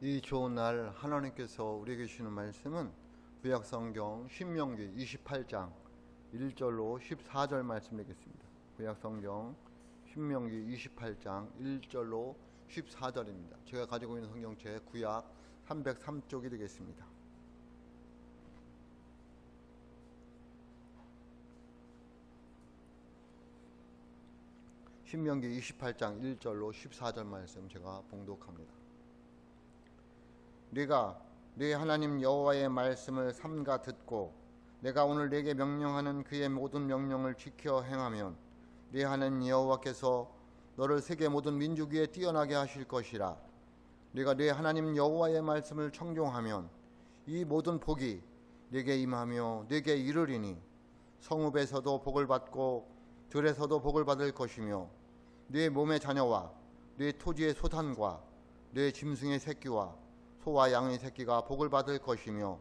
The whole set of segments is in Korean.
이 좋은 날 하나님께서 우리에게 주시는 말씀은 구약성경 신명기 28장 1절로 14절 말씀 되겠습니다. 구약성경 신명기 28장 1절로 14절입니다. 제가 가지고 있는 성경책 구약 303쪽이 되겠습니다. 신명기 28장 1절로 14절 말씀 제가 봉독합니다. 네가 네 하나님 여호와의 말씀을 삼가 듣고 내가 오늘 네게 명령하는 그의 모든 명령을 지켜 행하면 네 하나님 여호와께서 너를 세계 모든 민족 위에 뛰어나게 하실 것이라. 네가 네 하나님 여호와의 말씀을 청종하면 이 모든 복이 네게 임하며 네게 이르리니 성읍에서도 복을 받고 들에서도 복을 받을 것이며 네 몸의 자녀와 네 토지의 소산과 네 짐승의 새끼와 소와 양의 새끼가 복을 받을 것이며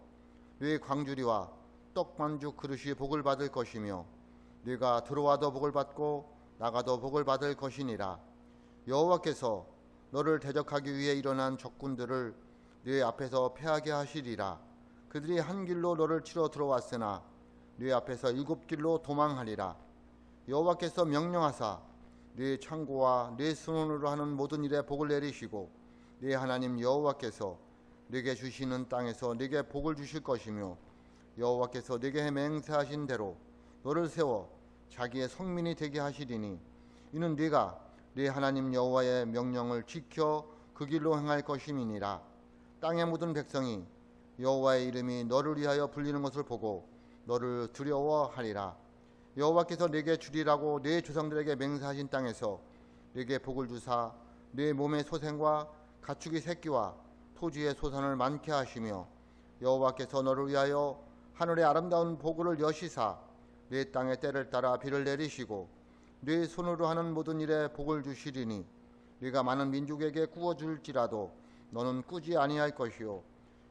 네 광주리와 떡반죽 그릇이 복을 받을 것이며 네가 들어와도 복을 받고 나가도 복을 받을 것이니라. 여호와께서 너를 대적하기 위해 일어난 적군들을 네 앞에서 패하게 하시리라. 그들이 한 길로 너를 치러 들어왔으나 네 앞에서 7길로 도망하리라. 여호와께서 명령하사 네 창고와 네 수논으로 하는 모든 일에 복을 내리시고 네 하나님 여호와께서 네게 주시는 땅에서 네게 복을 주실 것이며 여호와께서 네게 맹세하신 대로 너를 세워 자기의 성민이 되게 하시리니 이는 네가 네 하나님 여호와의 명령을 지켜 그 길로 행할 것임이니라. 땅의 모든 백성이 여호와의 이름이 너를 위하여 불리는 것을 보고 너를 두려워하리라. 여호와께서 네게 주리라고 네 조상들에게 맹세하신 땅에서 네게 복을 주사 네 몸의 소생과 가축의 새끼와 토지의 소산을 많게 하시며 여호와께서 너를 위하여 하늘의 아름다운 보구를 여시사 네 땅의 때를 따라 비를 내리시고 네 손으로 하는 모든 일에 복을 주시리니 네가 많은 민족에게 구워줄지라도 너는 꾸지 아니할 것이요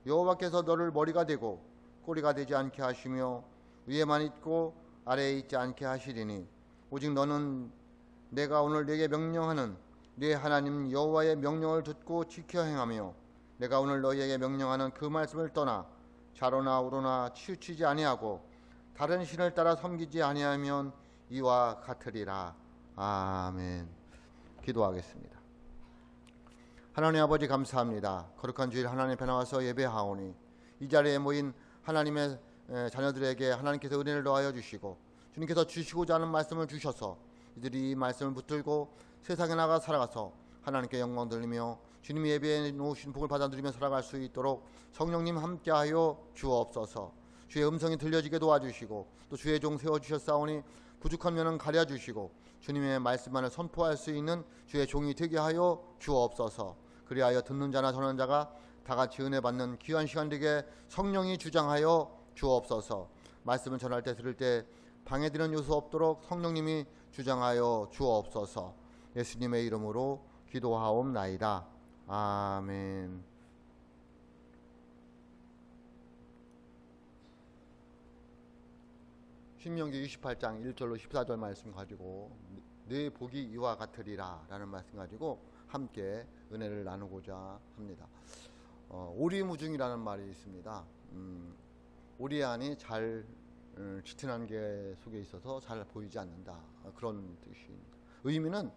여호와께서 너를 머리가 되고 꼬리가 되지 않게 하시며 위에만 있고 아래에 있지 않게 하시리니 오직 너는 내가 오늘 네게 명령하는 네 하나님 여호와의 명령을 듣고 지켜 행하며 내가 오늘 너희에게 명령하는 그 말씀을 떠나 좌로나 우로나 치우치지 아니하고 다른 신을 따라 섬기지 아니하면 이와 같으리라. 아멘. 기도하겠습니다. 하나님 아버지 감사합니다. 거룩한 주일 하나님 앞에 나와서 예배하오니 이 자리에 모인 하나님의 자녀들에게 하나님께서 은혜를 더하여 주시고 주님께서 주시고자 하는 말씀을 주셔서 이들이 이 말씀을 붙들고 세상에 나가 살아가서 하나님께 영광 돌리며 주님이 예배해 놓으신 복을 받아 누리며 살아갈 수 있도록 성령님 함께하여 주옵소서. 주의 음성이 들려지게 도와주시고 또 주의 종 세워주셨사오니 부족한 면은 가려주시고 주님의 말씀만을 선포할 수 있는 주의 종이 되게 하여 주옵소서. 그리하여 듣는 자나 전하는 자가 다 같이 은혜 받는 귀한 시간 되게 성령이 주장하여 주옵소서. 말씀을 전할 때 들을 때 방해되는 요소 없도록 성령님이 주장하여 주옵소서. 예수님의 이름으로 기도하옵나이다. 아멘. 신명기 28장 1절로 14절 말씀 가지고 네 복이 이와 같으리라 라는 말씀 가지고 함께 은혜를 나누고자 합니다. 오리무중이라는 말이 있습니다. 오리 안이 잘 짙은 안개 속에 있어서 잘 보이지 않는다, 그런 뜻입니다. 의미는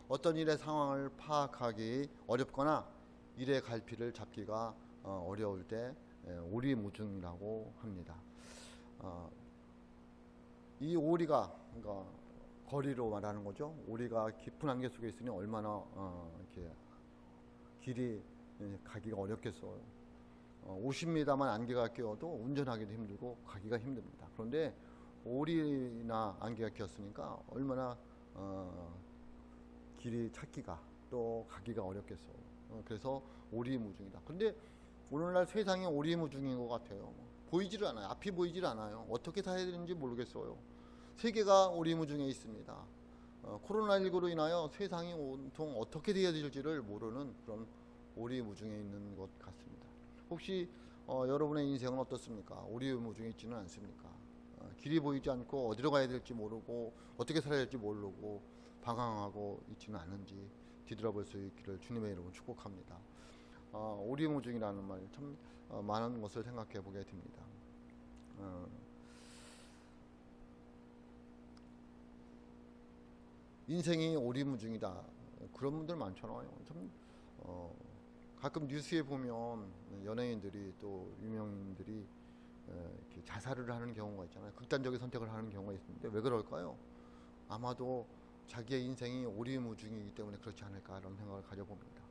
어떤 일의 상황을 파악하기 어렵거나 일의 갈피를 잡기가 어려울 때 오리무중이라고 합니다. 이 오리가, 그러니까 거리로 말하는 거죠. 오리가 깊은 안개 속에 있으니 얼마나 이렇게 길이 가기가 어렵겠어요. 50m만 안개가 끼어도 운전하기도 힘들고 가기가 힘듭니다. 그런데 오리나 안개가 끼었으니까 얼마나 길이 찾기가 또 가기가 어렵겠어요. 그래서 오리무중이다. 근데 오늘날 세상이 오리무중인 것 같아요. 보이지를 않아요. 앞이 보이질 않아요. 어떻게 사야 되는지 모르겠어요. 세계가 오리무중에 있습니다. 코로나19로 인하여 세상이 온통 어떻게 되어야 될지를 모르는 그런 오리무중에 있는 것 같습니다. 혹시 여러분의 인생은 어떻습니까? 오리무중에 있지는 않습니까? 길이 보이지 않고 어디로 가야 될지 모르고 어떻게 살아야 될지 모르고 방황하고 있지는 않은지 뒤돌아볼 수 있기를 주님의 이름으로 축복합니다. 오리무중이라는 말 참 많은 것을 생각해 보게 됩니다. 인생이 오리무중이다. 그런 분들 많잖아요. 참 가끔 뉴스에 보면 연예인들이 또 유명인들이 이렇게 자살을 하는 경우가 있잖아요. 극단적인 선택을 하는 경우가 있는데 왜 그럴까요? 아마도 자기의 인생이 오리무중이기 때문에 그렇지 않을까 이런 생각을 가져봅니다.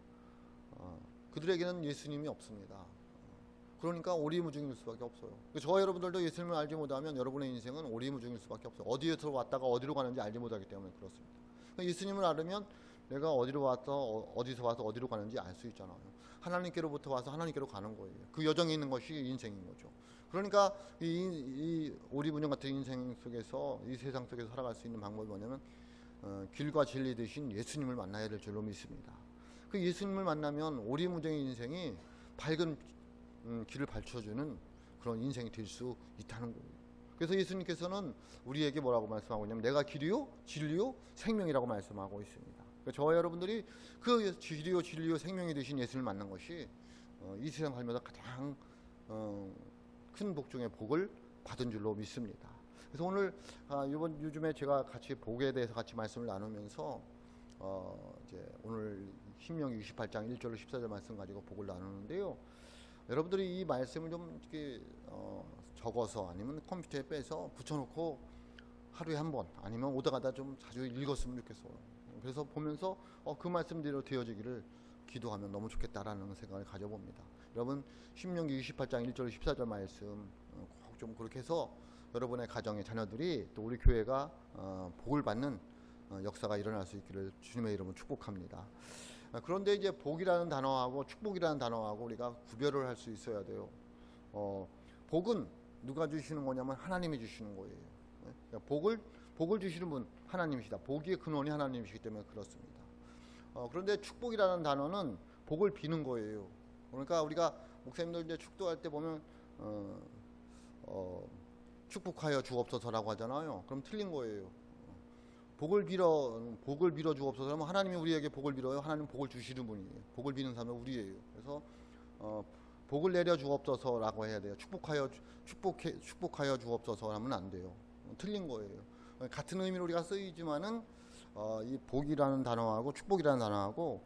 그들에게는 예수님이 없습니다. 그러니까 오리무중일 수밖에 없어요. 저와 여러분들도 예수님을 알지 못하면 여러분의 인생은 오리무중일 수밖에 없어요. 어디에서 왔다가 어디로 가는지 알지 못하기 때문에 그렇습니다. 예수님을 알으면 내가 어디로 와서 어디서 와서 어디로 가는지 알 수 있잖아요. 하나님께로부터 와서 하나님께로 가는 거예요. 그 여정에 있는 것이 인생인 거죠. 그러니까 이 오리무중 같은 인생 속에서 이 세상 속에서 살아갈 수 있는 방법이 뭐냐면 길과 진리 되신 예수님을 만나야 될 줄로 믿습니다. 그 예수님을 만나면 오리무중의 인생이 밝은 길을 밝혀주는 그런 인생이 될 수 있다는 거예요. 그래서 예수님께서는 우리에게 뭐라고 말씀하고 있냐면 내가 길이요 진리요 생명이라고 말씀하고 있습니다. 그러니까 저와 여러분들이 그 길이요 진리요 생명이 되신 예수님을 만난 것이 이 세상 살면서 가장 큰 복중의 복을 받은 줄로 믿습니다. 그래서 오늘 요즘에 제가 같이 복에 대해서 같이 말씀을 나누면서 이제 오늘 신명기 28장 1절로 14절 말씀 가지고 복을 나누는데요. 여러분들이 이 말씀을 좀 이렇게 적어서 아니면 컴퓨터에 빼서 붙여놓고 하루에 한 번 아니면 오다 가다 좀 자주 읽었으면 좋겠어요. 그래서 보면서 그 말씀대로 되어지기를 기도하면 너무 좋겠다라는 생각을 가져봅니다. 여러분 신명기 28장 1절 14절 말씀 꼭 좀 그렇게 해서 여러분의 가정의 자녀들이 또 우리 교회가 복을 받는 역사가 일어날 수 있기를 주님의 이름으로 축복합니다. 그런데 이제 복이라는 단어하고 축복이라는 단어하고 우리가 구별을 할 수 있어야 돼요. 복은 누가 주시는 거냐면 하나님이 주시는 거예요. 그러니까 복을 주시는 분 하나님이시다. 복의 근원이 하나님이시기 때문에 그렇습니다. 그런데 축복이라는 단어는 복을 비는 거예요. 그러니까 우리가 목사님들 이제 축도할 때 보면 축복하여 주옵소서라고 하잖아요. 그럼 틀린 거예요. 복을 빌어 주옵소서 하면 하나님이 우리에게 복을 빌어요. 하나님 복을 주시는 분이에요. 복을 비는 사람은 우리예요. 그래서 복을 내려 주옵소서라고 해야 돼요. 축복하여 주옵소서 하면 안 돼요. 틀린 거예요. 같은 의미로 우리가 쓰이지만은 이 복이라는 단어하고 축복이라는 단어하고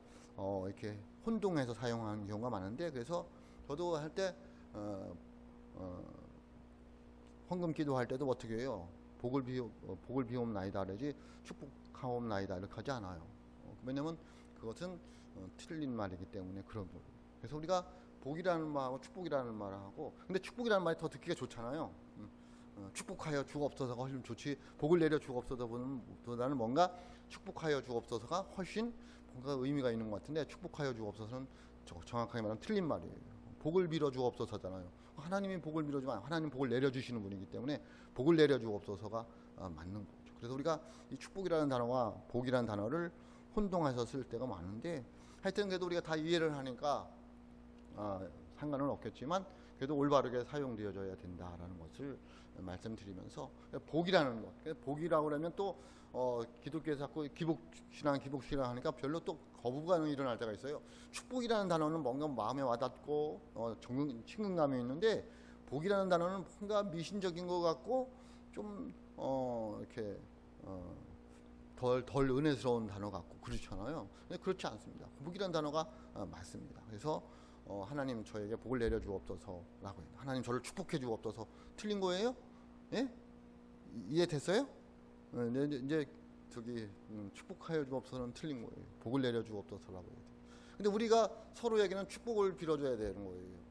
이렇게 혼동해서 사용하는 경우가 많은데, 그래서 저도 할 때 헌금 기도할 때도 어떻게 해요? 복을 비옵나이다 그러지 축복하옵나이다 이렇게 하지 않아요. 왜냐면 그것은 틀린 말이기 때문에 그런 거예요. 그래서 우리가 복이라는 말하고 축복이라는 말하고, 근데 축복이라는 말이 더 듣기가 좋잖아요. 축복하여 주옵소서가 훨씬 좋지, 복을 내려 주옵소서보다는 뭔가 축복하여 주옵소서가 훨씬 뭔가 의미가 있는 것 같은데, 축복하여 주옵소서는 정확하게 말하면 틀린 말이에요. 복을 빌어 주옵소서잖아요. 하나님이 복을 빌어주면 하나님 복을 내려주시는 분이기 때문에 복을 내려 주옵소서가 맞는 거죠. 그래서 우리가 이 축복이라는 단어와 복이라는 단어를 혼동해서 쓸 때가 많은데, 하여튼 그래도 우리가 다 이해를 하니까 상관은 없겠지만 그래도 올바르게 사용되어져야 된다라는 것을 말씀드리면서, 복이라는 것, 복이라고 그러면 또 기독교에서 자꾸 기복신앙 하니까 별로 또 거부감이 일어날 때가 있어요. 축복이라는 단어는 뭔가 마음에 와닿고 친근감이 있는데, 복이라는 단어는 뭔가 미신적인 것 같고 좀 이렇게 덜 은혜스러운 단어 같고 그렇잖아요. 근데 그렇지 않습니다. 복이라는 단어가 맞습니다. 그래서 하나님 저에게 복을 내려 주옵소서라고 해요. 하나님 저를 축복해 주옵소서. 틀린 거예요? 예? 이해됐어요? 이제 축복하여 주옵소서는 틀린 거예요. 복을 내려 주옵소서라고 해요. 근데 우리가 서로에게는 축복을 빌어줘야 되는 거예요.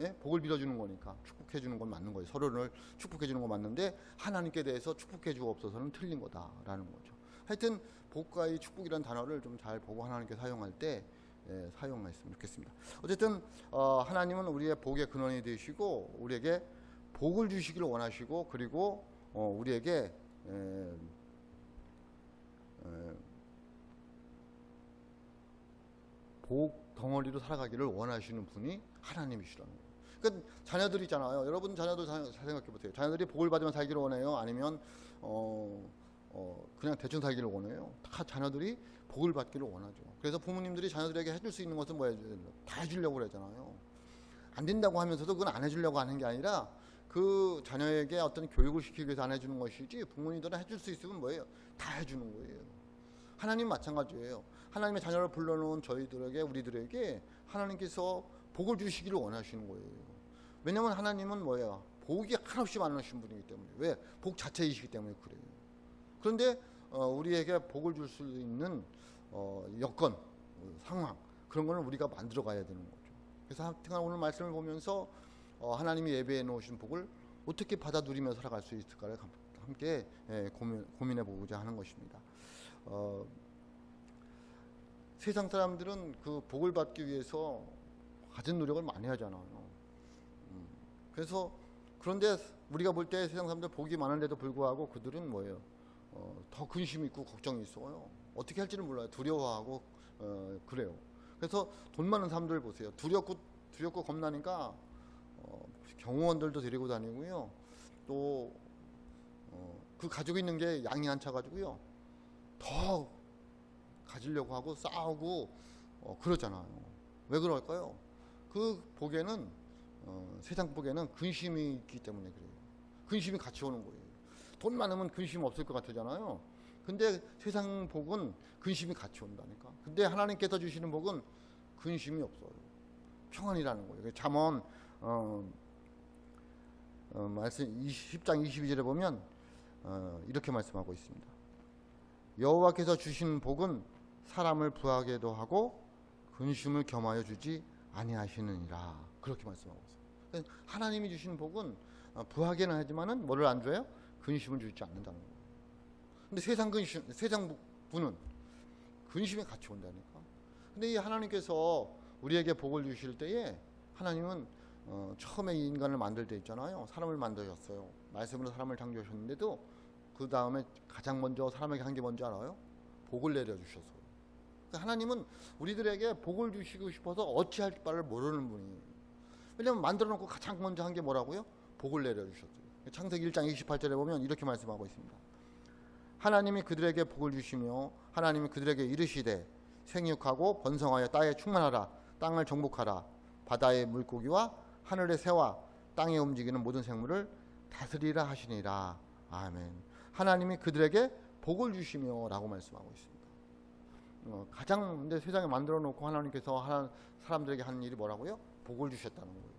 예? 복을 빌어주는 거니까 축복해 주는 건 맞는 거예요. 서로를 축복해 주는 건 맞는데, 하나님께 대해서 축복해 주옵소서는 틀린 거다라는 거죠. 하여튼 복과 이 축복이라는 단어를 좀 잘 보고 하나님께 사용할 때 사용했으면 좋겠습니다. 어쨌든 하나님은 우리의 복의 근원이 되시고 우리에게 복을 주시기를 원하시고, 그리고 우리에게 복 덩어리로 살아가기를 원하시는 분이 하나님이시라는 거예요. 그러니까 자녀들 있잖아요. 여러분 자녀들 잘 생각해 보세요. 자녀들이 복을 받으면 살기를 원해요? 아니면 그냥 대충 살기를 원해요. 다 자녀들이 복을 받기를 원하죠. 그래서 부모님들이 자녀들에게 해줄 수 있는 것은 뭐예요? 다 해주려고 그러잖아요. 안 된다고 하면서도 그건 안 해주려고 하는 게 아니라 그 자녀에게 어떤 교육을 시키기 위해서 안 해주는 것이지, 부모님들은 해줄 수 있으면 뭐예요? 다 해주는 거예요. 하나님 마찬가지예요. 하나님의 자녀를 불러놓은 저희들에게, 우리들에게 하나님께서 복을 주시기를 원하시는 거예요. 왜냐하면 하나님은 뭐예요? 복이 한없이 많으신 분이기 때문에. 왜? 복 자체이시기 때문에 그래요. 그런데 우리에게 복을 줄 수 있는 여건, 상황, 그런 거는 우리가 만들어 가야 되는 거죠. 그래서 하여튼 오늘 말씀을 보면서 하나님이 예배해 놓으신 복을 어떻게 받아 누리며 살아갈 수 있을까를 함께 고민해 보고자 하는 것입니다. 세상 사람들은 그 복을 받기 위해서 가진 노력을 많이 하잖아요. 그래서 그런데 우리가 볼 때 세상 사람들 복이 많은데도 불구하고 그들은 뭐예요? 더 근심이 있고 걱정이 있어요. 어떻게 할지는 몰라요. 두려워하고 그래요. 그래서 돈 많은 사람들 보세요. 두렵고 겁나니까 경호원들도 데리고 다니고요. 또 그 가지고 있는 게 양이 안 차가지고요. 더 가지려고 하고 싸우고 그러잖아요. 왜 그럴까요? 그 복에는 세상 복에는 근심이 있기 때문에 그래요. 근심이 같이 오는 거예요. 돈 많으면 근심 없을 것 같잖아요. 근데 세상 복은 근심이 같이 온다니까. 근데 하나님께서 주시는 복은 근심이 없어요. 평안이라는 거예요. 잠언 말씀 10장 22절에 보면 이렇게 말씀하고 있습니다. 여호와께서 주신 복은 사람을 부하게도 하고 근심을 겸하여 주지 아니하시느니라. 그렇게 말씀하고 있어요. 하나님이 주신 복은 부하게는 하지만은 뭐를 안 줘요? 근심을 주지 않는다는 거예요. 근데 세상 부는 근심이 같이 온다니까. 근데 이 하나님께서 우리에게 복을 주실 때에 하나님은 처음에 이 인간을 만들 때 있잖아요. 사람을 만드셨어요. 말씀으로 사람을 창조하셨는데도 그 다음에 가장 먼저 사람에게 한 게 뭔지 알아요? 복을 내려주셨어요. 그러니까 하나님은 우리들에게 복을 주시고 싶어서 어찌할 바를 모르는 분이에요. 왜냐하면 만들어 놓고 가장 먼저 한 게 뭐라고요? 복을 내려주셨어요. 창세기 1장 28절에 보면 이렇게 말씀하고 있습니다. 하나님이 그들에게 복을 주시며 하나님이 그들에게 이르시되 생육하고 번성하여 땅에 충만하라. 땅을 정복하라. 바다의 물고기와 하늘의 새와 땅에 움직이는 모든 생물을 다스리라 하시니라. 아멘. 하나님이 그들에게 복을 주시며 라고 말씀하고 있습니다. 가장 근데 세상에 만들어 놓고 하나님께서 사람들에게 하는 일이 뭐라고요? 복을 주셨다는 거예요.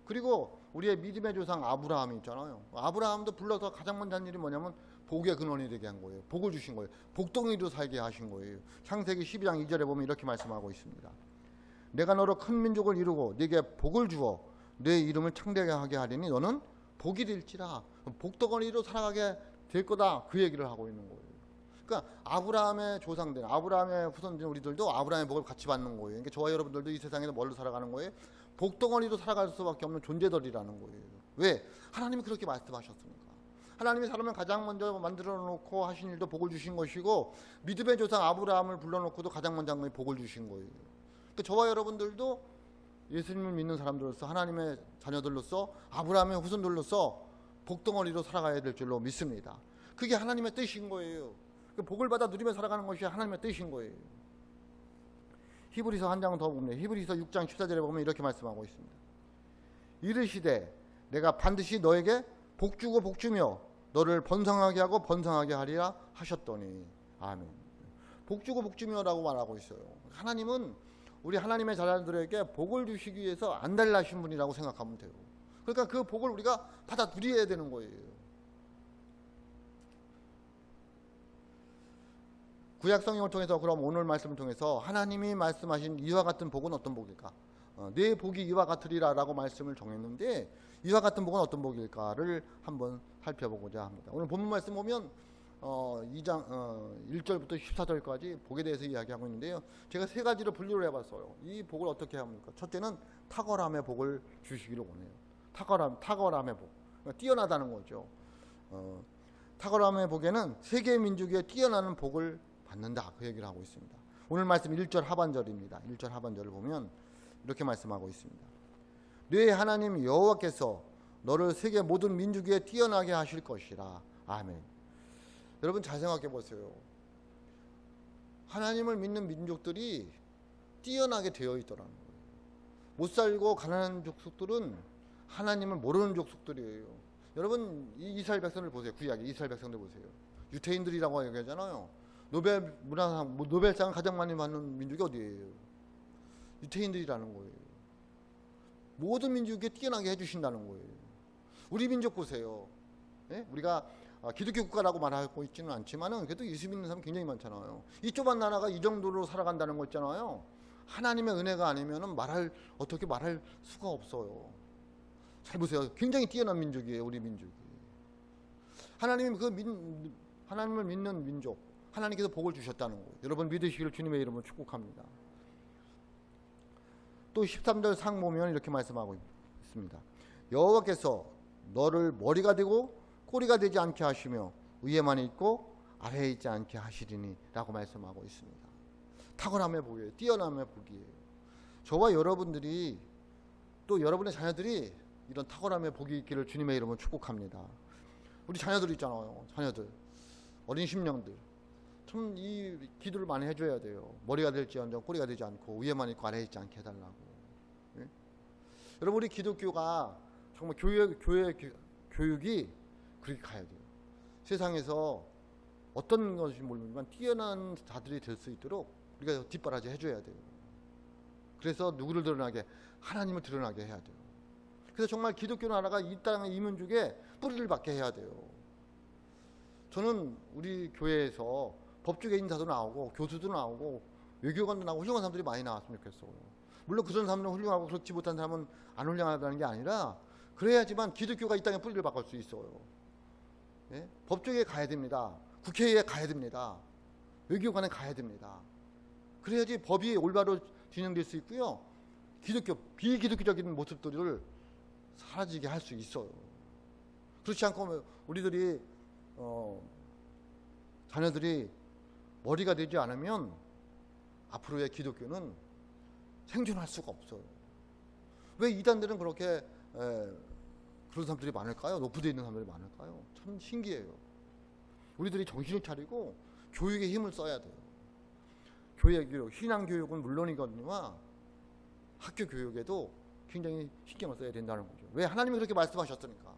그리고 우리의 믿음의 조상 아브라함이 있잖아요. 아브라함도 불러서 가장 먼저 한 일이 뭐냐면 복의 근원이 되게 한 거예요. 복을 주신 거예요. 복덩이로 살게 하신 거예요. 창세기 12장 2절에 보면 이렇게 말씀하고 있습니다. 내가 너로 큰 민족을 이루고 네게 복을 주어 내 이름을 창대하게 하리니 너는 복이 될지라. 복덩어리로 살아가게 될 거다. 그 얘기를 하고 있는 거예요. 그러니까 아브라함의 조상들, 아브라함의 후손들 우리들도 아브라함의 복을 같이 받는 거예요. 그러니까 저와 여러분들도 이 세상에서 뭘로 살아가는 거예요? 복덩어리로 살아갈 수밖에 없는 존재들이라는 거예요. 왜? 하나님이 그렇게 말씀하셨으니까. 하나님이 사람을 가장 먼저 만들어 놓고 하신 일도 복을 주신 것이고 믿음의 조상 아브라함을 불러놓고도 가장 먼저 한 것이 복을 주신 거예요. 그러니까 저와 여러분들도 예수님을 믿는 사람들로서 하나님의 자녀들로서 아브라함의 후손들로서 복덩어리로 살아가야 될 줄로 믿습니다. 그게 하나님의 뜻인 거예요. 복을 받아 누리며 살아가는 것이 하나님의 뜻인 거예요. 히브리서 한 장 더 보면 히브리서 6장 14절에 보면 이렇게 말씀하고 있습니다. 이르시되 내가 반드시 너에게 복주고 복주며 너를 번성하게 하고 번성하게 하리라 하셨더니 아멘. 복주고 복주며라고 말하고 있어요. 하나님은 우리 하나님의 자녀들에게 복을 주시기 위해서 안달나신 분이라고 생각하면 돼요. 그러니까 그 복을 우리가 받아 누려야 되는 거예요. 구약 성경을 통해서 그럼 오늘 말씀을 통해서 하나님이 말씀하신 이와 같은 복은 어떤 복일까? 내 복이 이와 같으리라 라고 말씀을 정했는데 이와 같은 복은 어떤 복일까를 한번 살펴보고자 합니다. 오늘 본문 말씀 보면 2장 1절부터 14절까지 복에 대해서 이야기하고 있는데요. 제가 세 가지로 분류를 해봤어요. 이 복을 어떻게 합니까? 첫째는 탁월함의 복을 주시기를 원해요. 탁월함의 복. 그러니까 뛰어나다는 거죠. 탁월함의 복에는 세계 민족의 뛰어나는 복을 받는다. 그 얘기를 하고 있습니다. 오늘 말씀 1절 하반절입니다. 1절 하반절을 보면 이렇게 말씀하고 있습니다. 네 하나님 여호와께서 너를 세계 모든 민족 위에 뛰어나게 하실 것이라. 아멘. 여러분 잘 생각해 보세요. 하나님을 믿는 민족들이 뛰어나게 되어 있더라는 거예요. 못 살고 가난한 족속들은 하나님을 모르는 족속들이에요. 여러분 이스라엘 백성들 보세요. 구약의 이스라엘 백성들 보세요. 유태인들이라고 얘기하잖아요. 노벨상을 가장 많이 받는 민족이 어디예요? 유태인들이라는 거예요. 모든 민족에 뛰어나게 해주신다는 거예요. 우리 민족 보세요. 예? 우리가 기독교 국가라고 말하고 있지는 않지만은 그래도 예수 믿는 사람 굉장히 많잖아요. 이 좁은 나라가 이 정도로 살아간다는 거 있잖아요. 하나님의 은혜가 아니면은 어떻게 말할 수가 없어요. 잘 보세요. 굉장히 뛰어난 민족이에요, 우리 민족이. 하나님을 믿는 민족, 하나님께서 복을 주셨다는 거예요. 여러분 믿으시기를 주님의 이름으로 축복합니다. 또 13절 상 보면 이렇게 말씀하고 있습니다. 여호와께서 너를 머리가 되고 꼬리가 되지 않게 하시며 위에만 있고 아래에 있지 않게 하시리니 라고 말씀하고 있습니다. 탁월함의 복이에요. 뛰어남의 복이에요. 저와 여러분들이 또 여러분의 자녀들이 이런 탁월함의 복이 있기를 주님의 이름으로 축복합니다. 우리 자녀들 있잖아요. 자녀들 어린 심령들 참 이 기도를 많이 해줘야 돼요. 머리가 될지언정 꼬리가 되지 않고 위에만 있고 아래에 있지 않게 해달라고. 예? 여러분 우리 기독교가 정말 교육이 그렇게 가야 돼요. 세상에서 어떤 것인지 모르지만 뛰어난 자들이 될 수 있도록 우리가 뒷바라지 해줘야 돼요. 그래서 누구를 드러나게? 하나님을 드러나게 해야 돼요. 그래서 정말 기독교 나라가 이 땅의 이민족에 뿌리를 박게 해야 돼요. 저는 우리 교회에서 법조계 인사도 나오고 교수도 나오고 외교관도 나오고 훌륭한 사람들이 많이 나왔으면 좋겠어요. 물론 그런 사람은 훌륭하고 그렇지 못한 사람은 안 훌륭하다는 게 아니라 그래야지만 기독교가 이 땅에 뿌리를 박을 수 있어요. 예? 법조계에 가야 됩니다. 국회에 가야 됩니다. 외교관에 가야 됩니다. 그래야지 법이 올바로 진행될 수 있고요. 비기독교적인 모습들을 사라지게 할 수 있어요. 그렇지 않고 우리들이 자녀들이 머리가 되지 않으면 앞으로의 기독교는 생존할 수가 없어요. 왜 이단들은 그렇게 그런 사람들이 많을까요? 높이되어 있는 사람들이 많을까요? 참 신기해요. 우리들이 정신을 차리고 교육에 힘을 써야 돼요. 교육, 신앙교육은 물론이거니와 학교 교육에도 굉장히 신경을 써야 된다는 거죠. 왜? 하나님이 그렇게 말씀하셨으니까.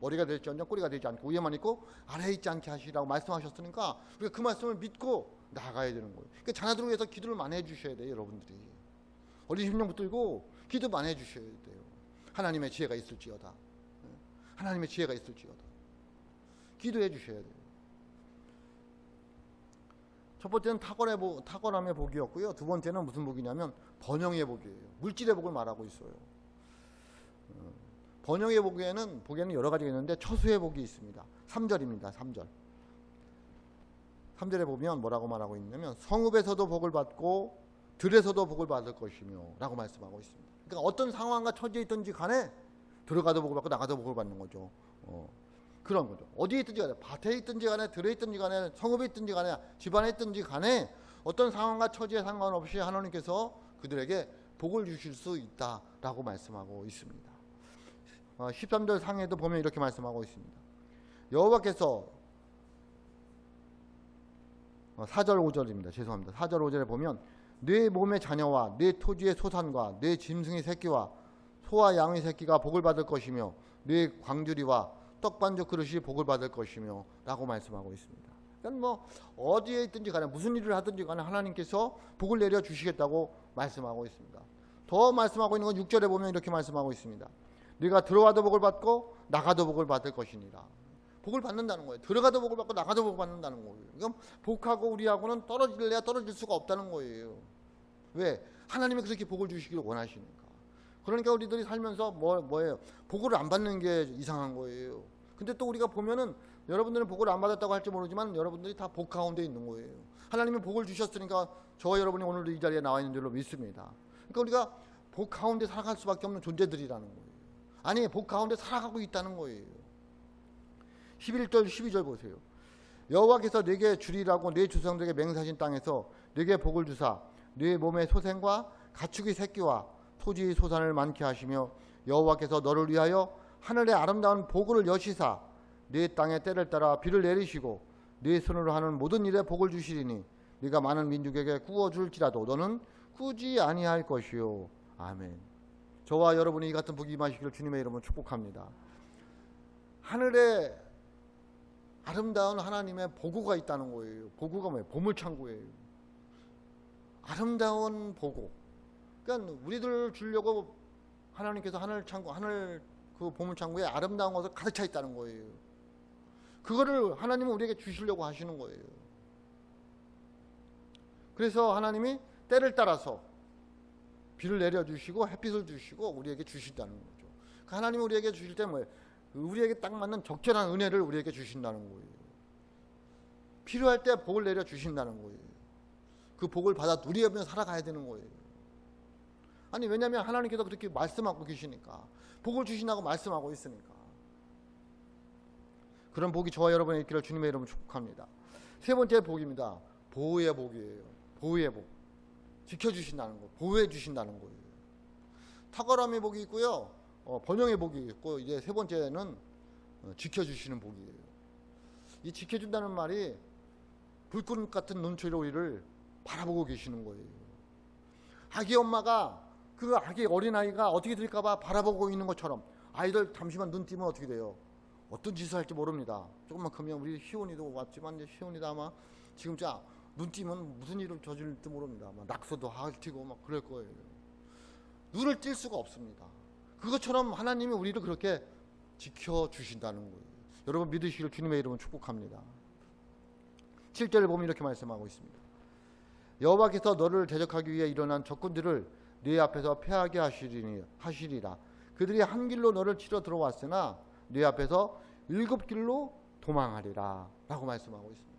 머리가 될지언정 꼬리가 되지 않고 위에만 있고 아래에 있지 않게 하시라고 말씀하셨으니까 우리가 그 말씀을 믿고 나아가야 되는 거예요. 그러니까 자녀들을 위해서 기도를 많이 해주셔야 돼요. 여러분들이. 어린 심령 붙들고 기도 많이 해주셔야 돼요. 하나님의 지혜가 있을지어다. 하나님의 지혜가 있을지어다. 기도해 주셔야 돼요. 첫 번째는 탁월함의 복이었고요. 두 번째는 무슨 복이냐면 번영의 복이에요. 물질의 복을 말하고 있어요. 번영의 복에는 여러 가지가 있는데 처수의 복이 있습니다. 3절입니다. 3절. 3절에 보면 뭐라고 말하고 있냐면 성읍에서도 복을 받고 들에서도 복을 받을 것이며 라고 말씀하고 있습니다. 그러니까 어떤 상황과 처지에 있든지 간에 들어가도 복을 받고 나가도 복을 받는 거죠. 그런 거죠. 어디에 있든지 간에 밭에 있든지 간에 들에 있든지 간에 성읍에 있든지 간에 집안에 있든지 간에 어떤 상황과 처지에 상관없이 하나님께서 그들에게 복을 주실 수 있다라고 말씀하고 있습니다. 13절 상에도 보면 이렇게 말씀하고 있습니다. 여호와께서 4절 5절입니다. 죄송합니다. 4절 5절에 보면 내 몸의 자녀와 내 토지의 소산과 내 짐승의 새끼와 소와 양의 새끼가 복을 받을 것이며 내 광주리와 떡반죽 그릇이 복을 받을 것이며 라고 말씀하고 있습니다. 그러니까 어디에 있든지 간에 무슨 일을 하든지 간에 하나님께서 복을 내려 주시겠다고 말씀하고 있습니다. 더 말씀하고 있는 건 6절에 보면 이렇게 말씀하고 있습니다. 네가 들어와도 복을 받고 나가도 복을 받을 것이니라. 복을 받는다는 거예요. 들어가도 복을 받고 나가도 복을 받는다는 거예요. 그럼 복하고 우리하고는 떨어질래야 떨어질 수가 없다는 거예요. 왜? 하나님이 그렇게 복을 주시기를 원하시니까. 그러니까 우리들이 살면서 뭐예요? 복을 안 받는 게 이상한 거예요. 근데 또 우리가 보면은 여러분들은 복을 안 받았다고 할지 모르지만 여러분들이 다 복 가운데 있는 거예요. 하나님이 복을 주셨으니까 저와 여러분이 오늘도 이 자리에 나와 있는 줄로 믿습니다. 그러니까 우리가 복 가운데 살아갈 수밖에 없는 존재들이라는 거예요. 아니, 복 가운데 살아가고 있다는 거예요. 11절 12절 보세요. 여호와께서 네게 주리라고 네 조상들에게 맹세하신 땅에서 네게 복을 주사 네 몸의 소생과 가축의 새끼와 토지의 소산을 많게 하시며 여호와께서 너를 위하여 하늘의 아름다운 보고를 여시사 네 땅의 때를 따라 비를 내리시고 네 손으로 하는 모든 일에 복을 주시리니 네가 많은 민족에게 구워줄지라도 너는 꾸지 아니할 것이요. 아멘. 저와 여러분이 이 같은 복이 임하시기를 주님의 이름으로 축복합니다. 하늘에 아름다운 하나님의 보고가 있다는 거예요. 보고가 뭐예요? 보물창고예요. 아름다운 보고. 그러니까 우리들 주려고 하나님께서 하늘 그 보물창고에 아름다운 것을 가득 차 있다는 거예요. 그거를 하나님은 우리에게 주시려고 하시는 거예요. 그래서 하나님이 때를 따라서 비를 내려주시고 햇빛을 주시고 우리에게 주신다는 거죠. 하나님이 우리에게 주실 때 뭐예요? 우리에게 딱 맞는 적절한 은혜를 우리에게 주신다는 거예요. 필요할 때 복을 내려주신다는 거예요. 그 복을 받아 누리며 살아가야 되는 거예요. 아니 왜냐하면 하나님께서 그렇게 말씀하고 계시니까, 복을 주신다고 말씀하고 있으니까. 그런 복이 저와 여러분의 있기를 주님의 이름으로 축복합니다. 세 번째 복입니다. 보호의 복이에요. 보호의 복. 지켜주신다는 거, 보호해 주신다는 거예요. 탁월함의 복이 있고요, 번영의 복이 있고, 이제 세 번째는 지켜주시는 복이에요. 이 지켜준다는 말이 불꽃 같은 눈초리로 우리를 바라보고 계시는 거예요. 아기 엄마가 그 아기 어린아이가 어떻게 될까봐 바라보고 있는 것처럼, 아이들 잠시만 눈 띄면 어떻게 돼요? 어떤 짓을 할지 모릅니다. 조금만 크면, 우리 희원이도 왔지만 이제 희원이도 아마 지금 눈 띄면 무슨 일을 저질지 모릅니다. 막 낙서도 핥히고 막 그럴 거예요. 눈을 뗄 수가 없습니다. 그것처럼 하나님이 우리를 그렇게 지켜주신다는 거예요. 여러분 믿으시기를 주님의 이름으로 축복합니다. 7절을 보면 이렇게 말씀하고 있습니다. 여호와께서 너를 대적하기 위해 일어난 적군들을 네 앞에서 패하게 하시리라. 그들이 한 길로 너를 치러 들어왔으나 네 앞에서 7길로 도망하리라 라고 말씀하고 있습니다.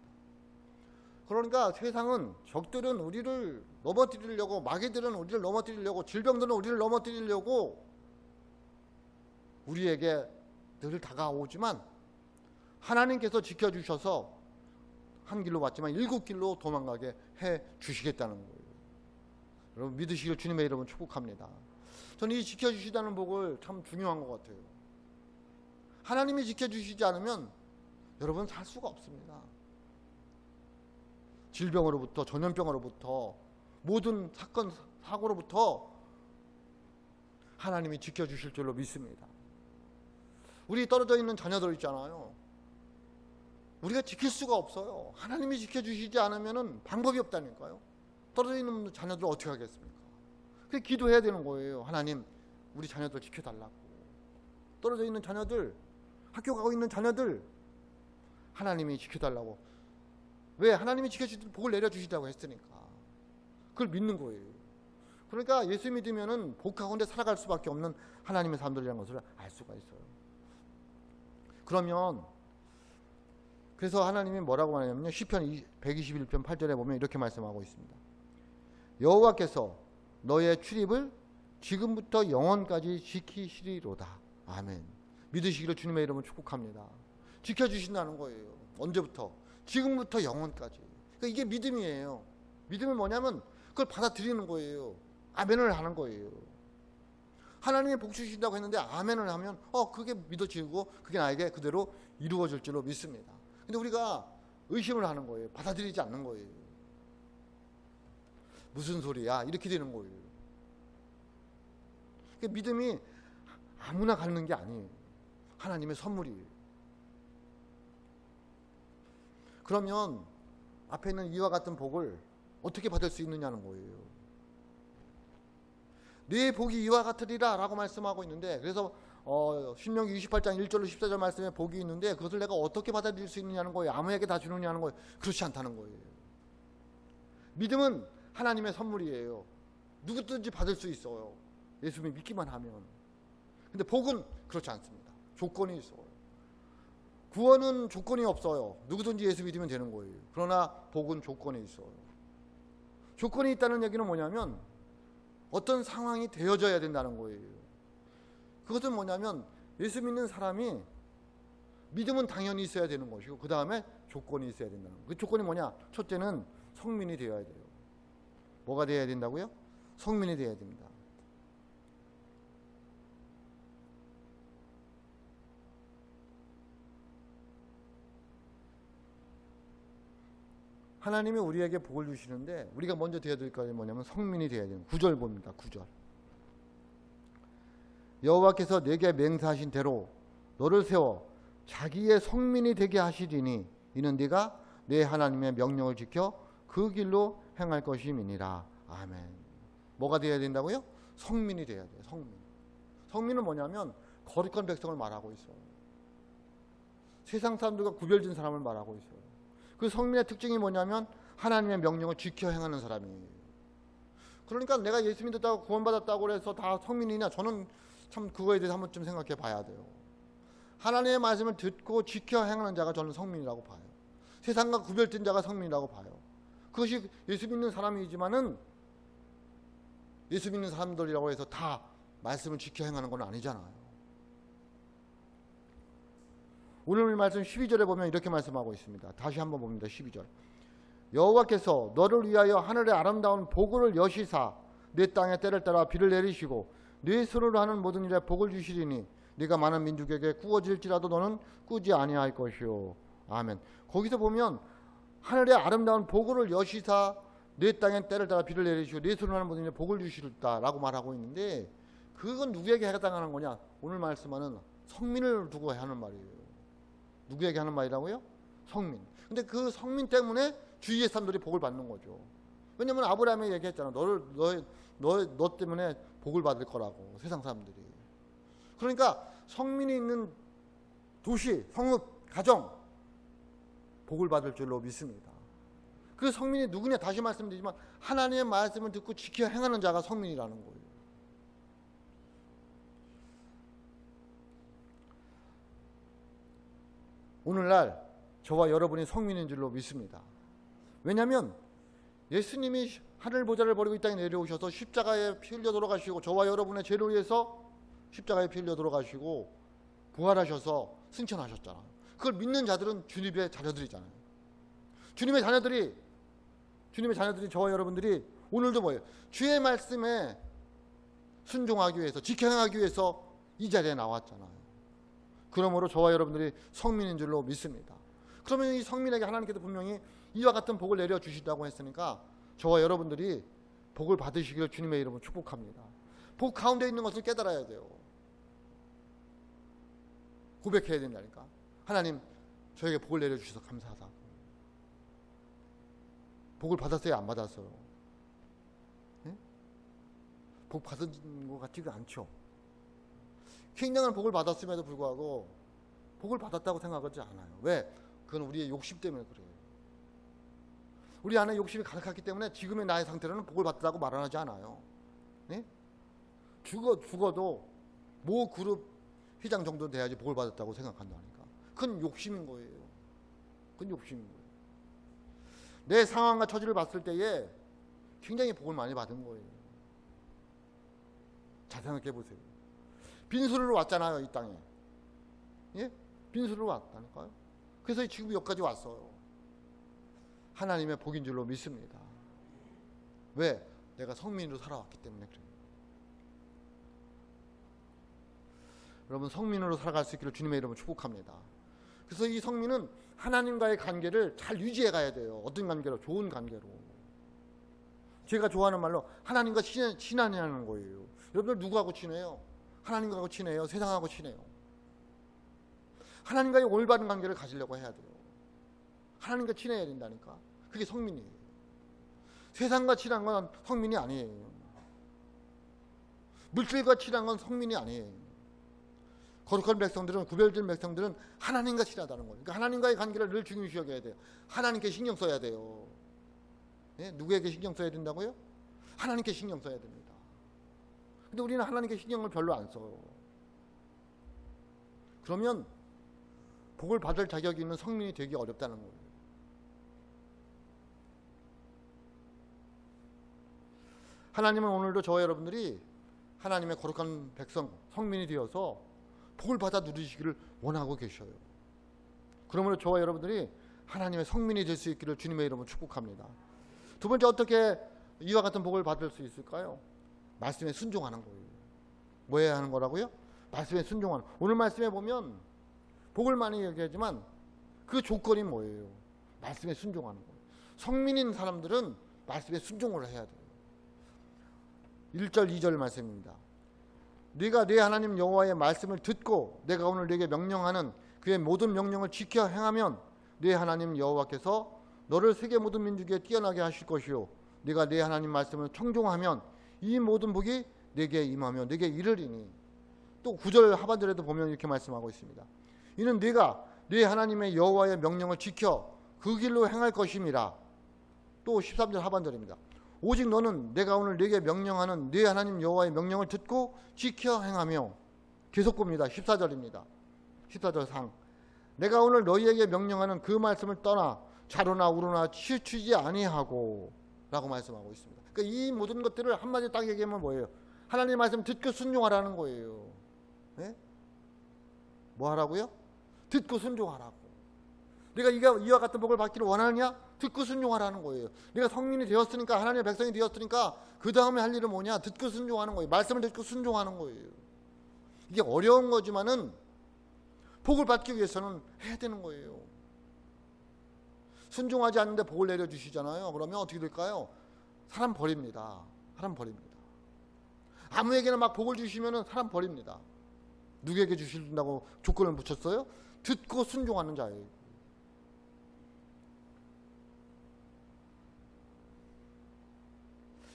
그러니까 세상은, 적들은 우리를 넘어뜨리려고, 마귀들은 우리를 넘어뜨리려고, 질병들은 우리를 넘어뜨리려고 우리에게 늘 다가오지만 하나님께서 지켜주셔서 한 길로 왔지만 7길로 도망가게 해 주시겠다는 거예요. 여러분 믿으시길 주님의 이름으로 축복합니다. 저는 이 지켜주시다는 복을 참 중요한 것 같아요. 하나님이 지켜주시지 않으면 여러분 살 수가 없습니다. 질병으로부터, 전염병으로부터, 모든 사건 사고로부터 하나님이 지켜주실 줄로 믿습니다. 우리 떨어져 있는 자녀들 있잖아요. 우리가 지킬 수가 없어요. 하나님이 지켜주시지 않으면 방법이 없다니까요. 떨어져 있는 자녀들 어떻게 하겠습니까? 그래서 기도해야 되는 거예요. 하나님, 우리 자녀들 지켜달라고. 떨어져 있는 자녀들, 학교 가고 있는 자녀들 하나님이 지켜달라고. 왜? 하나님이 지켜주실 복을 내려주시다고 했으니까. 그걸 믿는 거예요. 그러니까 예수 믿으면은 복 가운데 살아갈 수밖에 없는 하나님의 사람들이라는 것을 알 수가 있어요. 그러면 그래서 하나님이 뭐라고 말하냐면요, 시편 121편 8절에 보면 이렇게 말씀하고 있습니다. 여호와께서 너의 출입을 지금부터 영원까지 지키시리로다. 아멘. 믿으시기를 주님의 이름으로 축복합니다. 지켜주신다는 거예요. 언제부터? 지금부터 영원까지. 그러니까 이게 믿음이에요. 믿음은 뭐냐면 그걸 받아들이는 거예요. 아멘을 하는 거예요. 하나님이 복 주신다고 했는데 아멘을 하면 그게 믿어지고 그게 나에게 그대로 이루어질 줄로 믿습니다. 근데 우리가 의심을 하는 거예요. 받아들이지 않는 거예요. 무슨 소리야? 이렇게 되는 거예요. 그러니까 믿음이 아무나 갖는 게 아니에요. 하나님의 선물이에요. 그러면 앞에 있는 이와 같은 복을 어떻게 받을 수 있느냐는 거예요. 네 복이 이와 같으리라 라고 말씀하고 있는데, 그래서 신명기 28장 1절로 14절 말씀에 복이 있는데 그것을 내가 어떻게 받아들일 수 있느냐는 거예요. 아무에게 다 주느냐는 거예요. 그렇지 않다는 거예요. 믿음은 하나님의 선물이에요. 누구든지 받을 수 있어요. 예수님 믿기만 하면. 근데 복은 그렇지 않습니다. 조건이 있어요. 구원은 조건이 없어요. 누구든지 예수 믿으면 되는 거예요. 그러나 복은 조건이 있어요. 조건이 있다는 얘기는 뭐냐면 어떤 상황이 되어져야 된다는 거예요. 그것은 뭐냐면 예수 믿는 사람이 믿음은 당연히 있어야 되는 것이고 그 다음에 조건이 있어야 된다는 거예요. 그 조건이 뭐냐? 첫째는 성민이 되어야 돼요. 뭐가 되어야 된다고요? 성민이 되어야 됩니다. 하나님이 우리에게 복을 주시는데 우리가 먼저 되어야 될 것이 뭐냐면 성민이 되어야 돼요. 9절 봅니다. 9절. 여호와께서 내게 맹세하신 대로 너를 세워 자기의 성민이 되게 하시리니 이는 네가 내 하나님의 명령을 지켜 그 길로 행할 것임이니라. 아멘. 뭐가 되어야 된다고요? 성민이 되어야 돼요. 성민. 성민은 뭐냐면 거룩한 백성을 말하고 있어요. 세상 사람들과 구별된 사람을 말하고 있어요. 그 성민의 특징이 뭐냐면 하나님의 명령을 지켜 행하는 사람이에요. 그러니까 내가 예수 믿었다고 구원받았다고 해서 다 성민이냐? 저는 참 그거에 대해서 한 번쯤 생각해 봐야 돼요. 하나님의 말씀을 듣고 지켜 행하는 자가 저는 성민이라고 봐요. 세상과 구별된 자가 성민이라고 봐요. 그것이 예수 믿는 사람이지만은 예수 믿는 사람들이라고 해서 다 말씀을 지켜 행하는 건 아니잖아요. 오늘 말씀 12절에 보면 이렇게 말씀하고 있습니다. 다시 한번 봅니다. 12절. 여호와께서 너를 위하여 하늘의 아름다운 보고를 여시사 내 땅에 때를 따라 비를 내리시고 네 손으로 하는 모든 일에 복을 주시리니 네가 많은 민족에게 꾸어질지라도 너는 꾸지 아니할 것이요. 아멘. 거기서 보면 하늘의 아름다운 보고를 여시사 내 땅에 때를 따라 비를 내리시고 네 손으로 하는 모든 일에 복을 주시리다라고 말하고 있는데 그건 누구에게 해당하는 거냐? 오늘 말씀하는 성민을 두고 하는 말이에요. 누구에게 하는 말이라고요? 성민. 근데 그 성민 때문에 주위의 사람들이 복을 받는 거죠. 왜냐면 아브라함이 얘기했잖아. 너 때문에 복을 받을 거라고 세상 사람들이. 그러니까 성민이 있는 도시, 성읍, 가정 복을 받을 줄로 믿습니다. 그 성민이 누구냐? 다시 말씀드리지만 하나님의 말씀을 듣고 지켜 행하는 자가 성민이라는 거예요. 오늘날 저와 여러분이 성민인 줄로 믿습니다. 왜냐하면 예수님이 하늘 보좌를 버리고 이 땅에 내려오셔서 십자가에 피 흘려 돌아가시고 저와 여러분의 죄를 위해서 십자가에 피 흘려 돌아가시고 부활하셔서 승천하셨잖아요. 그걸 믿는 자들은 주님의 자녀들이잖아요. 주님의 자녀들이 저와 여러분들이 오늘도 뭐예요? 주의 말씀에 순종하기 위해서 지켜 행하기 위해서 이 자리에 나왔잖아요. 그러므로 저와 여러분들이 성민인 줄로 믿습니다. 그러면 이 성민에게 하나님께서 분명히 이와 같은 복을 내려주시다고 했으니까 저와 여러분들이 복을 받으시기를 주님의 이름으로 축복합니다. 복 가운데 있는 것을 깨달아야 돼요. 고백해야 된다니까. 하나님 저에게 복을 내려주셔서 감사하다. 복을 받았어요? 안 받았어요? 네? 복 받은 것 같지가 않죠. 굉장한 복을 받았음에도 불구하고 복을 받았다고 생각하지 않아요. 왜? 그건 우리의 욕심 때문에 그래요. 우리 안에 욕심이 가득했기 때문에 지금의 나의 상태로는 복을 받았다고 말하지 않아요. 네? 죽어도 모 그룹 회장 정도 돼야지 복을 받았다고 생각한다니까. 그건 욕심인 거예요. 그건 욕심인 거예요. 내 상황과 처지를 봤을 때에 굉장히 복을 많이 받은 거예요. 잘 생각해 보세요. 빈수레로 왔잖아요, 이 땅에. 예? 빈수레로 왔다니까요. 그래서 지금 여기까지 왔어요. 하나님의 복인 줄로 믿습니다. 왜? 내가 성민으로 살아왔기 때문에 그래요. 여러분 성민으로 살아갈 수 있기를 주님의 이름으로 축복합니다. 그래서 이 성민은 하나님과의 관계를 잘 유지해 가야 돼요. 어떤 관계로? 좋은 관계로. 제가 좋아하는 말로 하나님과 친하냐는 거예요. 여러분들 누구하고 친해요? 하나님하고 친해요? 세상하고 친해요? 하나님과의 올바른 관계를 가지려고 해야 돼요. 하나님과 친해야 된다니까. 그게 성민이에요. 세상과 친한 건 성민이 아니에요. 물질과 친한 건 성민이 아니에요. 거룩한 백성들은, 구별된 백성들은 하나님과 친하다는 거예요. 그러니까 하나님과의 관계를 늘 중요시 여겨야 돼요. 하나님께 신경 써야 돼요. 네? 누구에게 신경 써야 된다고요? 하나님께 신경 써야 됩니다. 근데 우리는 하나님께 신경을 별로 안 써요. 그러면 복을 받을 자격이 있는 성민이 되기 어렵다는 거예요. 하나님은 오늘도 저와 여러분들이 하나님의 거룩한 백성, 성민이 되어서 복을 받아 누리시기를 원하고 계셔요. 그러므로 저와 여러분들이 하나님의 성민이 될 수 있기를 주님의 이름으로 축복합니다. 두 번째, 어떻게 이와 같은 복을 받을 수 있을까요? 말씀에 순종하는 거예요. 뭐 해야 하는 거라고요? 말씀에 순종하는. 오늘 말씀에 보면 복을 많이 얘기하지만 그 조건이 뭐예요? 말씀에 순종하는 거예요. 성민인 사람들은 말씀에 순종을 해야 돼요. 1절 2절 말씀입니다. 네가 네 하나님 여호와의 말씀을 듣고 내가 오늘 네게 명령하는 그의 모든 명령을 지켜 행하면 네 하나님 여호와께서 너를 세계 모든 민족에 뛰어나게 하실 것이요 네가 네 하나님 말씀을 청종하면 이 모든 복이 네게 임하며 네게 이르리니. 또 9절 하반절에도 보면 이렇게 말씀하고 있습니다. 이는 네가 네 하나님의 여호와의 명령을 지켜 그 길로 행할 것임이라. 또 13절 하반절입니다. 오직 너는 내가 오늘 네게 명령하는 네 하나님 여호와의 명령을 듣고 지켜 행하며. 계속 봅니다. 14절입니다. 14절 상. 내가 오늘 너희에게 명령하는 그 말씀을 떠나 좌로나 우로나 치우치지 아니하고 라고 말씀하고 있습니다. 그러니까 이 모든 것들을 한마디로 딱 얘기하면 뭐예요? 하나님의 말씀 듣고 순종하라는 거예요. 네? 뭐 하라고요? 듣고 순종하라고. 내가 이와 같은 복을 받기를 원하느냐? 듣고 순종하라는 거예요. 내가 성민이 되었으니까, 하나님의 백성이 되었으니까 그 다음에 할 일은 뭐냐? 듣고 순종하는 거예요. 말씀을 듣고 순종하는 거예요. 이게 어려운 거지만은 복을 받기 위해서는 해야 되는 거예요. 순종하지 않는데 복을 내려주시잖아요. 그러면 어떻게 될까요? 사람 버립니다. 사람 버립니다. 아무에게나 막 복을 주시면 사람 버립니다. 누구에게 주신다고 조건을 붙였어요? 듣고 순종하는 자예요.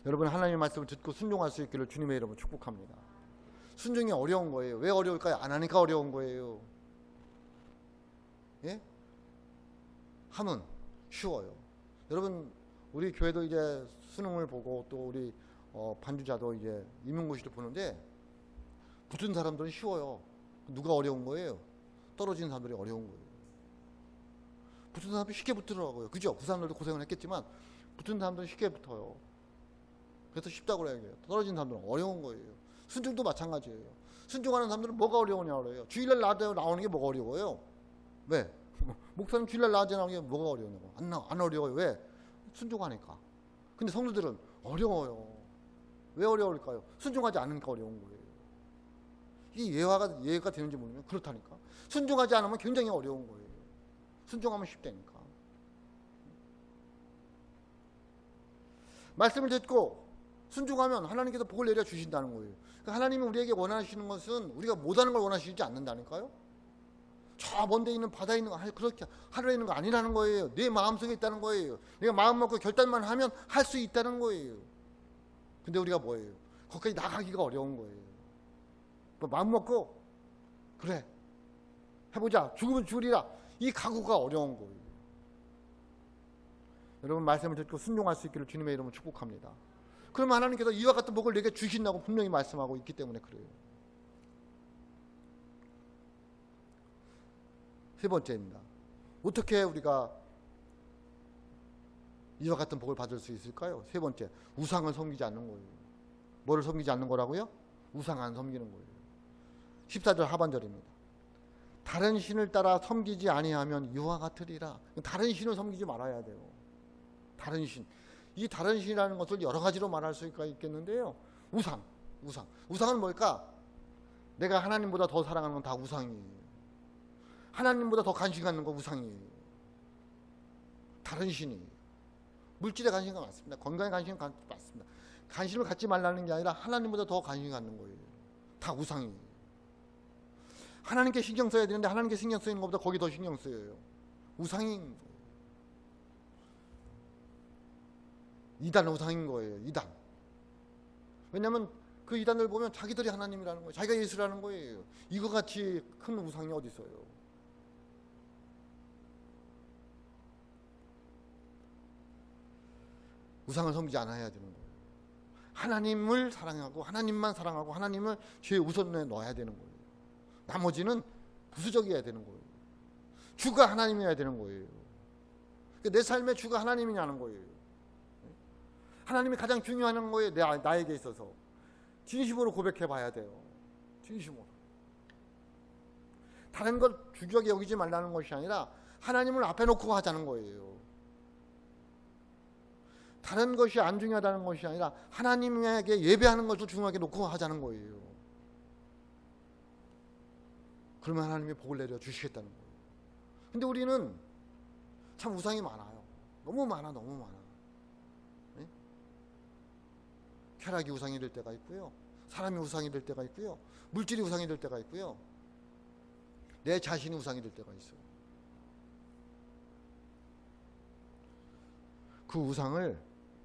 여러분, 하나님의 말씀을 듣고 순종할 수 있기를 주님의 이름으로 축복합니다. 순종이 어려운 거예요. 왜 어려울까요? 안 하니까 어려운 거예요. 예? 하면 쉬워요. 여러분, 우리 교회도 이제 수능을 보고 또 우리 반주자도 이제 임용고시도 보는데 붙은 사람들은 쉬워요. 누가 어려운 거예요? 떨어진 사람들이 어려운 거예요. 붙은 사람들이 쉽게 붙더라고요. 그죠? 그 사람들도 고생을 했겠지만 붙은 사람들은 쉽게 붙어요. 그래서 쉽다고 그래요. 떨어진 사람들은 어려운 거예요. 순종도 마찬가지예요. 순종하는 사람들은 뭐가 어려우냐고 그래요. 주일날 나오는 게 뭐가 어려워요? 왜? 목사님 주일날 낮에 나오는 게 뭐가 어려우냐고. 안 어려워요. 왜? 순종하니까. 근데 성도들은 어려워요. 왜 어려울까요? 순종하지 않으니까 어려운 거예요. 이게 이해가 되는지 모르면 그렇다니까. 순종하지 않으면 굉장히 어려운 거예요. 순종하면 쉽다니까. 말씀을 듣고 순종하면 하나님께서 복을 내려 주신다는 거예요. 그러니까 하나님이 우리에게 원하시는 것은 우리가 못하는 걸 원하시지 않는다니까요. 저 먼데 있는 바다에 있는 거 그렇게 하루에 있는 거 아니라는 거예요. 내 마음속에 있다는 거예요. 내가 마음 먹고 결단만 하면 할 수 있다는 거예요. 근데 우리가 뭐예요? 거기까지 나가기가 어려운 거예요. 마음 먹고 그래 해보자, 죽으면 죽으리라, 이 각오가 어려운 거예요. 여러분, 말씀을 듣고 순종할 수 있기를 주님의 이름으로 축복합니다. 그러면 하나님께서 이와 같은 복을 내게 주신다고 분명히 말씀하고 있기 때문에 그래요. 세 번째입니다. 어떻게 우리가 이와 같은 복을 받을 수 있을까요? 세 번째, 우상을 섬기지 않는 거예요. 뭐를 섬기지 않는 거라고요? 우상 안 섬기는 거예요. 14절 하반절입니다. 다른 신을 따라 섬기지 아니하면 이와 같으리라. 다른 신을 섬기지 말아야 돼요. 다른 신. 이 다른 신이라는 것을 여러 가지로 말할 수가 있겠는데요. 우상은 뭘까? 내가 하나님보다 더 사랑하는 건 다 우상이에요. 하나님보다 더 관심 갖는 건 우상이에요. 다른 신이. 물질에 관심이 많습니다. 건강에 관심이 많습니다. 관심을 갖지 말라는 게 아니라 하나님보다 더 관심 갖는 거예요. 다 우상이에요. 하나님께 신경 써야 되는데 하나님께 신경 쓰이는 것보다 거기 더 신경 쓰여요. 우상인 거예요. 이단 우상인 거예요. 이단. 왜냐하면 그 이단을 보면 자기들이 하나님이라는 거예요. 자기가 예수라는 거예요. 이거 같이 큰 우상이 어디 있어요? 우상을 섬기지 않아야 되는 거예요. 하나님을 사랑하고 하나님만 사랑하고 하나님을 최우선에 넣어야 되는 거예요. 나머지는 부수적이어야 되는 거예요. 주가 하나님이어야 되는 거예요. 내 삶의 주가 하나님이냐는 거예요. 하나님이 가장 중요한 거예요. 나에게 있어서. 진심으로 고백해 봐야 돼요. 진심으로. 다른 것 주저하게 여기지 말라는 것이 아니라 하나님을 앞에 놓고 하자는 거예요. 다른 것이 안 중요하다는 것이 아니라 하나님에게 예배하는 것을 중요하게 놓고 하자는 거예요. 그러면 하나님이 복을 내려 주시겠다는 거예요. 근데 우리는 참 우상이 많아요. 너무 많아. 네? 쾌락이 우상이 될 때가 있고요. 사람이 우상이 될 때가 있고요. 물질이 우상이 될 때가 있고요. 내 자신이 우상이 될 때가 있어요. 그 우상을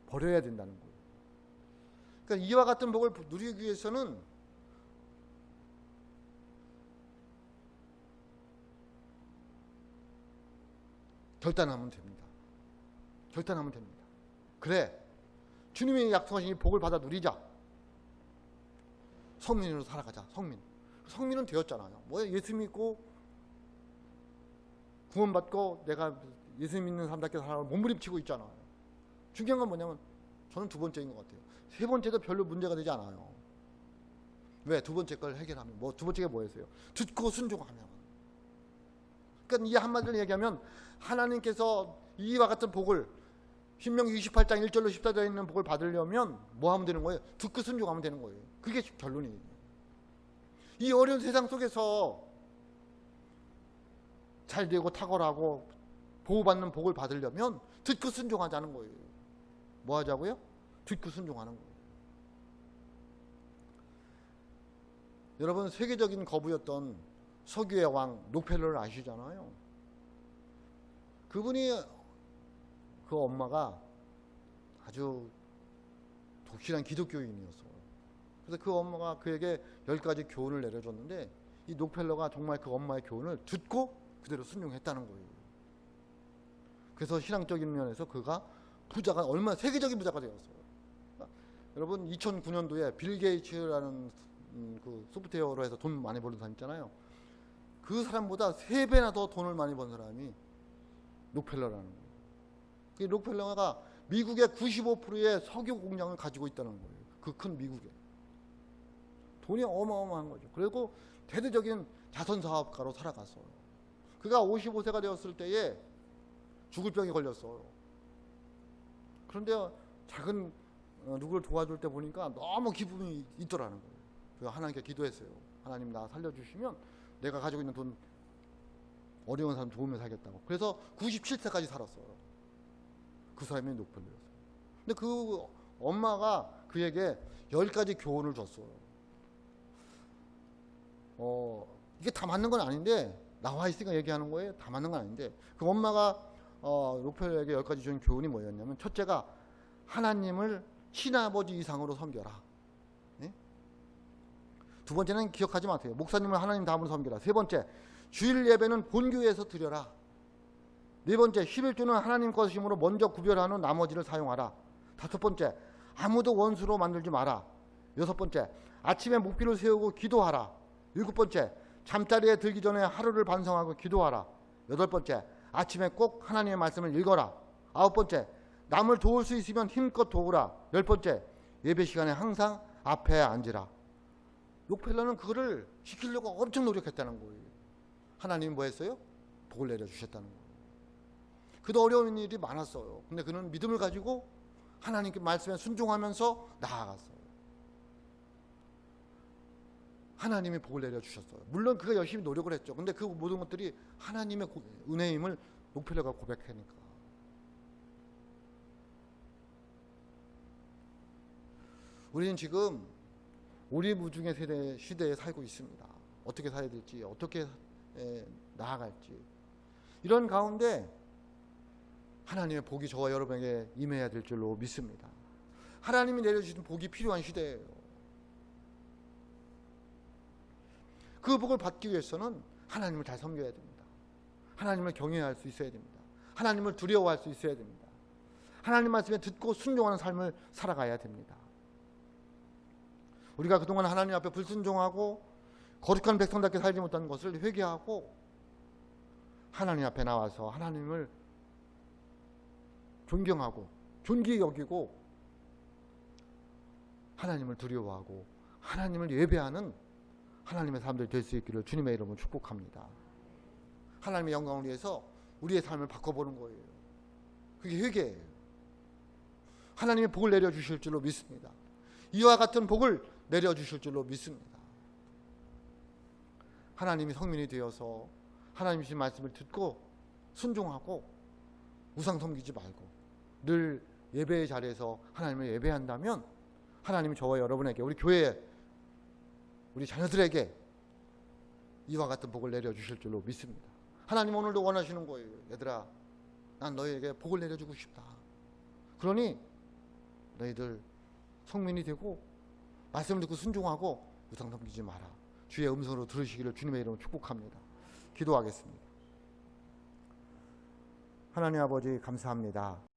버려야 된다는 거예요. 그러니까 이와 같은 복을 누리기 위해서는 결단하면 됩니다. 결단하면 됩니다. 그래, 주님이 약속하신 이 복을 받아 누리자. 성민으로 살아가자. 성민은 되었잖아요. 뭐 예수 믿고 구원받고 내가 예수 믿는 사람답게 살아가고 몸부림치고 있잖아요. 중요한 건 뭐냐면 저는 두 번째인 것 같아요. 세 번째도 별로 문제가 되지 않아요. 왜? 두 번째 걸 해결하면 두 번째가 뭐였어요? 듣고 순종하면. 그러니까 이 한마디로 얘기하면 하나님께서 이와 같은 복을 신명기 28장 1절로 14절에 있는 복을 받으려면 뭐 하면 되는 거예요? 듣고 순종하면 되는 거예요. 그게 결론이에요. 이 어려운 세상 속에서 잘 되고 탁월하고 보호받는 복을 받으려면 듣고 순종하자는 거예요. 뭐 하자고요? 듣고 순종하는 거예요. 여러분, 세계적인 거부였던 서기의 왕 록펠러를 아시잖아요. 그분이 그 엄마가 아주 독실한 기독교인이었어요. 그래서 그 엄마가 그에게 10가지 교훈을 내려줬는데 이 록펠러가 정말 그 엄마의 교훈을 듣고 그대로 순종했다는 거예요. 그래서 신앙적인 면에서 그가 부자가 얼마나 세계적인 부자가 되었어요. 여러분 2009년도에 빌 게이츠라는 그 소프트웨어로 해서 돈 많이 버는 사람 있잖아요. 그 사람보다 3배나 더 돈을 많이 번 사람이 록펠러라는 거예요. 그 록펠러가 미국의 95%의 석유 공장을 가지고 있다는 거예요. 그 큰 미국에. 돈이 어마어마한 거죠. 그리고 대대적인 자선사업가로 살아갔어요. 그가 55세가 되었을 때에 죽을 병이 걸렸어요. 그런데 작은 누구를 도와줄 때 보니까 너무 기쁨이 있더라는 거예요. 그래서 하나님께 기도했어요. 하나님 나 살려주시면 내가 가지고 있는 돈 어려운 사람 도우며 살겠다고. 그래서 97세까지 살았어요. 그 사람이 록펠러였어요. 근데 그 엄마가 그에게 10가지 교훈을 줬어요. 이게 다 맞는 건 아닌데 나와 있으니까 얘기하는 거예요. 다 맞는 건 아닌데 그 엄마가 록펠러에게 10가지 준 교훈이 뭐였냐면 첫째가 하나님을 친아버지 이상으로 섬겨라. 네? 두 번째는 기억하지 마세요. 목사님을 하나님 다음으로 섬겨라. 세 번째, 주일 예배는 본교회에서 드려라. 네 번째, 11조는 하나님 것이므로 먼저 구별한 후 나머지를 사용하라. 다섯 번째, 아무도 원수로 만들지 마라. 여섯 번째, 아침에 목비를 세우고 기도하라. 일곱 번째, 잠자리에 들기 전에 하루를 반성하고 기도하라. 여덟 번째, 아침에 꼭 하나님의 말씀을 읽어라. 아홉 번째, 남을 도울 수 있으면 힘껏 도우라. 열 번째, 예배 시간에 항상 앞에 앉으라. 록펠러는 그거를 시키려고 엄청 노력했다는 거예요. 하나님이 뭐 했어요? 복을 내려주셨다는 거예요. 그도 어려운 일이 많았어요. 근데 그는 믿음을 가지고 하나님께 말씀에 순종하면서 나아갔어요. 하나님이 복을 내려주셨어요. 물론 그가 열심히 노력을 했죠. 근데 그 모든 것들이 하나님의 은혜임을 록펠러가 고백하니까. 우리는 지금 오리무중의 시대에 살고 있습니다. 어떻게 살아야 될지, 어떻게 나아갈지. 이런 가운데 하나님의 복이 저와 여러분에게 임해야 될 줄로 믿습니다. 하나님이 내려주신 복이 필요한 시대예요. 그 복을 받기 위해서는 하나님을 잘 섬겨야 됩니다. 하나님을 경외할 수 있어야 됩니다. 하나님을 두려워할 수 있어야 됩니다. 하나님 말씀에 듣고 순종하는 삶을 살아가야 됩니다. 우리가 그동안 하나님 앞에 불순종하고 거룩한 백성답게 살지 못한 것을 회개하고 하나님 앞에 나와서 하나님을 존경하고 존귀히 여기고 하나님을 두려워하고 하나님을 예배하는 하나님의 사람들이 될 수 있기를 주님의 이름으로 축복합니다. 하나님의 영광을 위해서 우리의 삶을 바꿔보는 거예요. 그게 회개예요. 하나님이 복을 내려주실 줄로 믿습니다. 이와 같은 복을 내려주실 줄로 믿습니다. 하나님이 성민이 되어서 하나님의 말씀을 듣고 순종하고 우상 섬기지 말고 늘 예배의 자리에서 하나님을 예배한다면 하나님이 저와 여러분에게, 우리 교회에, 우리 자녀들에게 이와 같은 복을 내려주실 줄로 믿습니다. 하나님 오늘도 원하시는 거예요. 얘들아, 난 너희에게 복을 내려주고 싶다. 그러니 너희들 성민이 되고 말씀을 듣고 순종하고 우상 섬기지 마라. 주의 음성으로 들으시기를 주님의 이름으로 축복합니다. 기도하겠습니다. 하나님 아버지 감사합니다.